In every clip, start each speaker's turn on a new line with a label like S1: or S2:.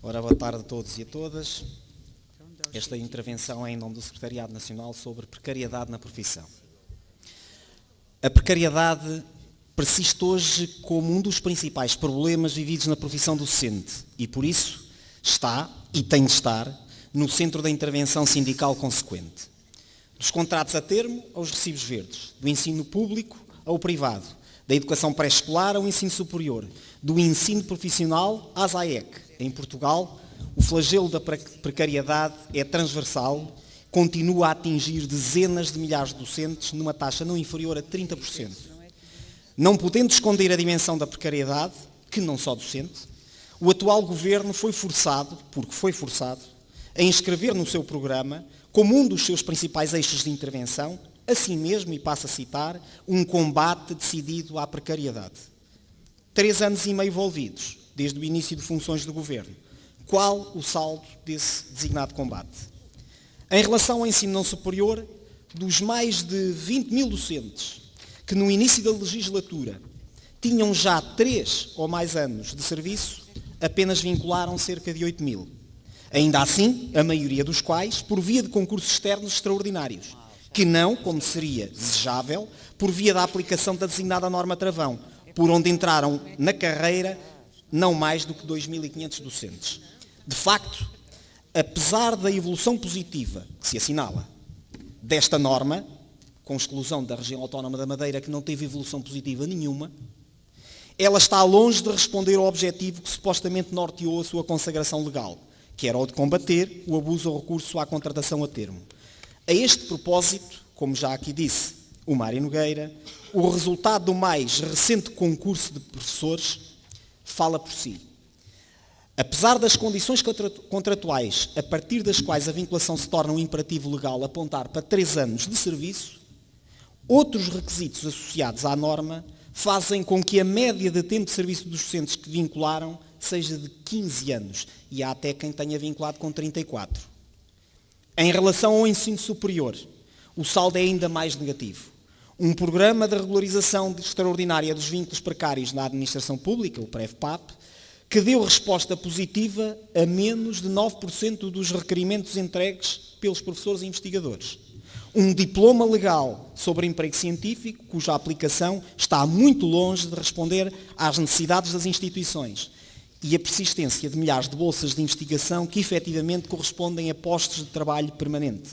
S1: Ora, boa tarde a todos e a todas. Esta intervenção é em nome do Secretariado Nacional sobre precariedade na profissão. A precariedade persiste hoje como um dos principais problemas vividos na profissão docente e, por isso, está e tem de estar no centro da intervenção sindical consequente. Dos contratos a termo aos recibos verdes, do ensino público ao privado, da educação pré-escolar ao ensino superior, do ensino profissional às AEC. Em Portugal, o flagelo da precariedade é transversal, continua a atingir dezenas de milhares de docentes numa taxa não inferior a 30%. Não podendo esconder a dimensão da precariedade, que não só docente, o atual governo foi forçado, a inscrever no seu programa, como um dos seus principais eixos de intervenção, assim mesmo, e passo a citar, um combate decidido à precariedade. 3 anos e meio envolvidos, desde o início de funções do governo. Qual o saldo desse designado combate? Em relação ao ensino não superior, dos mais de 20 mil docentes que no início da legislatura tinham já 3 ou mais anos de serviço, apenas vincularam cerca de 8 mil. Ainda assim, a maioria dos quais por via de concursos externos extraordinários, que não, como seria desejável, por via da aplicação da designada norma travão, por onde entraram na carreira não mais do que 2.500 docentes. De facto, apesar da evolução positiva que se assinala desta norma, com exclusão da região autónoma da Madeira, que não teve evolução positiva nenhuma, ela está longe de responder ao objetivo que supostamente norteou a sua consagração legal, que era o de combater o abuso ou recurso à contratação a termo. A este propósito, como já aqui disse o Mário Nogueira, o resultado do mais recente concurso de professores fala por si. Apesar das condições contratuais a partir das quais a vinculação se torna um imperativo legal apontar para 3 anos de serviço, outros requisitos associados à norma fazem com que a média de tempo de serviço dos docentes que vincularam seja de 15 anos, e há até quem tenha vinculado com 34. Em relação ao ensino superior, o saldo é ainda mais negativo. Um programa de regularização extraordinária dos vínculos precários na administração pública, o PREV-PAP, que deu resposta positiva a menos de 9% dos requerimentos entregues pelos professores e investigadores. Um diploma legal sobre emprego científico, cuja aplicação está muito longe de responder às necessidades das instituições. E a persistência de milhares de bolsas de investigação que efetivamente correspondem a postos de trabalho permanente.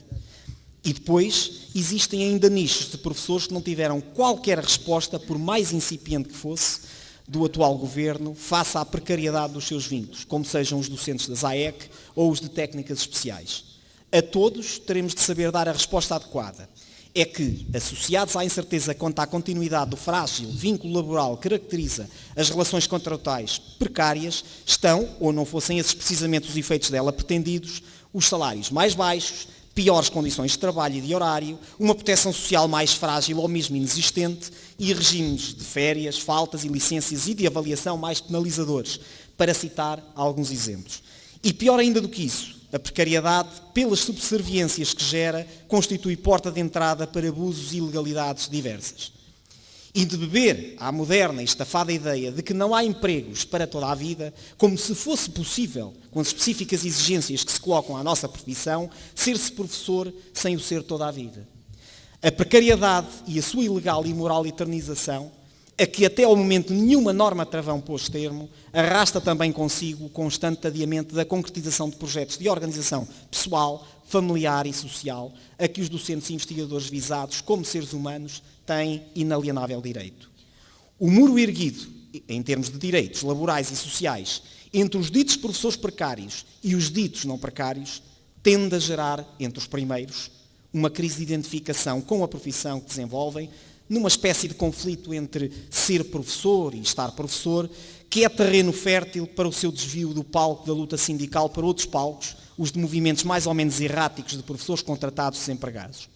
S1: E depois, existem ainda nichos de professores que não tiveram qualquer resposta, por mais incipiente que fosse, do atual governo, face à precariedade dos seus vínculos, como sejam os docentes das AEC ou os de técnicas especiais. A todos teremos de saber dar a resposta adequada. É que, associados à incerteza quanto à continuidade do frágil vínculo laboral que caracteriza as relações contratuais precárias, estão, ou não fossem esses precisamente os efeitos dela pretendidos, os salários mais baixos, piores condições de trabalho e de horário, uma proteção social mais frágil ou mesmo inexistente e regimes de férias, faltas e licenças e de avaliação mais penalizadores, para citar alguns exemplos. E pior ainda do que isso, a precariedade, pelas subserviências que gera, constitui porta de entrada para abusos e ilegalidades diversas. E de beber à moderna e estafada ideia de que não há empregos para toda a vida, como se fosse possível, com as específicas exigências que se colocam à nossa profissão, ser-se professor sem o ser toda a vida. A precariedade e a sua ilegal e imoral eternização, a que até ao momento nenhuma norma travão pôs termo, arrasta também consigo o constante adiamento da concretização de projetos de organização pessoal, familiar e social, a que os docentes e investigadores visados, como seres humanos, têm inalienável direito. O muro erguido, em termos de direitos laborais e sociais, entre os ditos professores precários e os ditos não precários, tende a gerar, entre os primeiros, uma crise de identificação com a profissão que desenvolvem, numa espécie de conflito entre ser professor e estar professor, que é terreno fértil para o seu desvio do palco da luta sindical para outros palcos, os de movimentos mais ou menos erráticos de professores contratados desempregados.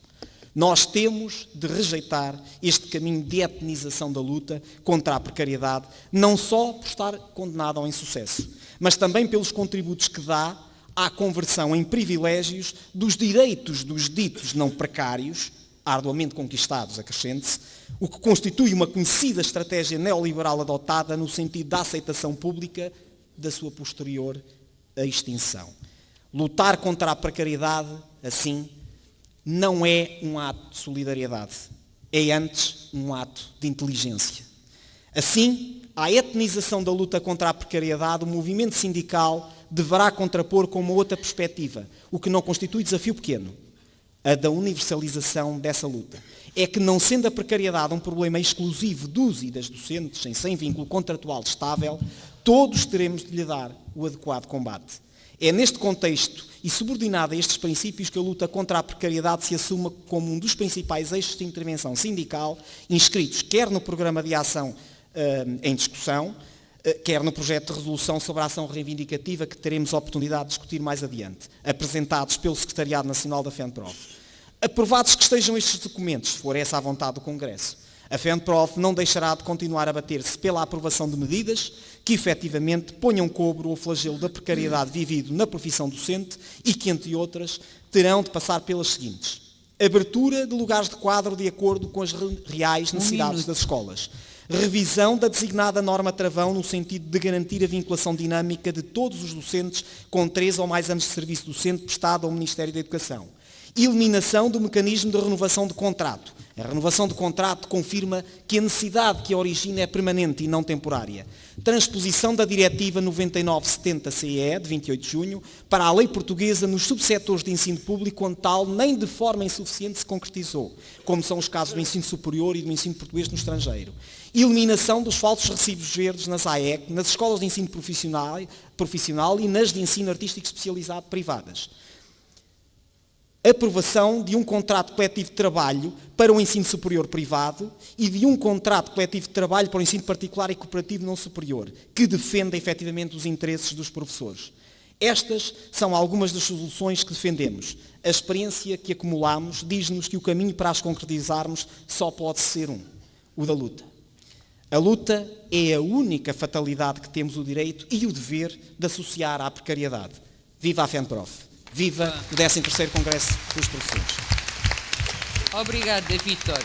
S1: Nós temos de rejeitar este caminho de etnização da luta contra a precariedade, não só por estar condenado ao insucesso, mas também pelos contributos que dá à conversão em privilégios dos direitos dos ditos não precários, arduamente conquistados, acrescente-se, o que constitui uma conhecida estratégia neoliberal adotada no sentido da aceitação pública da sua posterior a extinção. Lutar contra a precariedade, assim, não é um ato de solidariedade. É antes um ato de inteligência. Assim, à etnização da luta contra a precariedade, o movimento sindical deverá contrapor com uma outra perspectiva, o que não constitui desafio pequeno, a da universalização dessa luta. É que, não sendo a precariedade um problema exclusivo dos e das docentes, sem vínculo contratual estável, todos teremos de lhe dar o adequado combate. É neste contexto e subordinado a estes princípios que a luta contra a precariedade se assuma como um dos principais eixos de intervenção sindical, inscritos quer no programa de ação em discussão, quer no projeto de resolução sobre a ação reivindicativa que teremos a oportunidade de discutir mais adiante, apresentados pelo Secretariado Nacional da FENPROF. Aprovados que estejam estes documentos, se for essa a vontade do Congresso, a FENPROF não deixará de continuar a bater-se pela aprovação de medidas que efetivamente ponham cobro ao flagelo da precariedade vivido na profissão docente e que, entre outras, terão de passar pelas seguintes: abertura de lugares de quadro de acordo com as reais necessidades das escolas. Revisão da designada norma travão no sentido de garantir a vinculação dinâmica de todos os docentes com 3 ou mais anos de serviço docente prestado ao Ministério da Educação. Eliminação do mecanismo de renovação de contrato. A renovação de contrato confirma que a necessidade que a origina é permanente e não temporária. Transposição da Diretiva 99/70/CE, de 28 de junho, para a lei portuguesa nos subsetores de ensino público, onde tal nem de forma insuficiente se concretizou, como são os casos do ensino superior e do ensino português no estrangeiro. Eliminação dos falsos recibos verdes nas AEC, nas escolas de ensino profissional e nas de ensino artístico especializado privadas. Aprovação de um contrato coletivo de trabalho para o ensino superior privado e de um contrato coletivo de trabalho para o ensino particular e cooperativo não superior, que defenda efetivamente os interesses dos professores. Estas são algumas das soluções que defendemos. A experiência que acumulamos diz-nos que o caminho para as concretizarmos só pode ser o da luta. A luta é a única fatalidade que temos o direito e o dever de associar à precariedade. Viva a FENPROF! Viva o 13º Congresso dos Professores!
S2: Obrigado, Vítor.